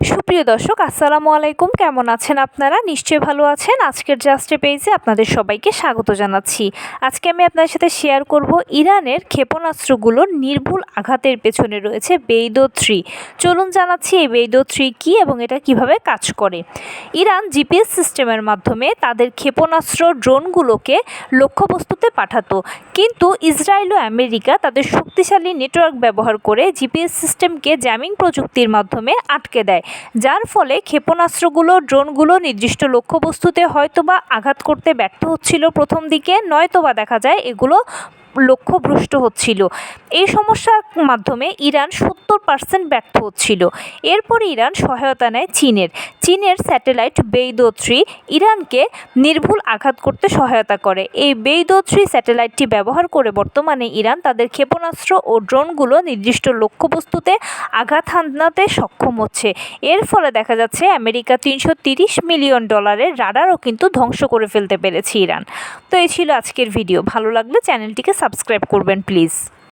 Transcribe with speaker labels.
Speaker 1: সুপ্রিয় দর্শক, আসসালামু আলাইকুম। কেমন আছেন আপনারা? নিশ্চয়ই ভালো আছেন। আজকের জাস্টে পেজে আপনাদের সবাইকে স্বাগত জানাচ্ছি। আজকে আমি আপনাদের সাথে শেয়ার করব ইরানের ক্ষেপণাস্ত্রগুলোর নির্ভুল আঘাতের পেছনে রয়েছে বেইদো 3। চলুন জানাচ্ছি এই বেইদো 3 কী এবং এটা কিভাবে কাজ করে। ইরান জিপিএস সিস্টেমের মাধ্যমে তাদের ক্ষেপণাস্ত্র ড্রোনগুলোকে লক্ষ্যবস্তুতে পাঠাতো, কিন্তু ইসরায়েল ও আমেরিকা তাদের শক্তিশালী নেটওয়ার্ক ব্যবহার করে জিপিএস সিস্টেমকে জ্যামিং প্রযুক্তির মাধ্যমে আটকে দেয়, যার ফলে ক্ষেপণাস্ত্রগুলো ড্রোনগুলো নির্দিষ্ট লক্ষ্যবস্তুতে হয়তোবা আঘাত করতে ব্যর্থ হচ্ছিল প্রথম দিকে, নয়তোবা দেখা যায় এগুলো লক্ষ্যভ্রষ্ট হচ্ছিল। এই সমস্যার মাধ্যমে ইরান 70% ব্যর্থ হচ্ছিল। এরপর ইরান সহায়তা নেয় চীনের স্যাটেলাইট বেইদো 3 ইরানকে নির্ভুল আঘাত করতে সহায়তা করে। এই বেইদো 3 স্যাটেলাইটটি ব্যবহার করে বর্তমানে ইরান তাদের ক্ষেপণাস্ত্র ও ড্রোনগুলো নির্দিষ্ট লক্ষ্যবস্তুতে আঘাত হানতে সক্ষম হচ্ছে। এর ফলে দেখা যাচ্ছে আমেরিকা $330 মিলিয়ন রাডারও কিন্তু ধ্বংস করে ফেলতে পেরেছে ইরান। তো এই ছিল আজকের ভিডিও। ভালো লাগলে চ্যানেলটিকে সাবস্ক্রাইব করবেন প্লিজ।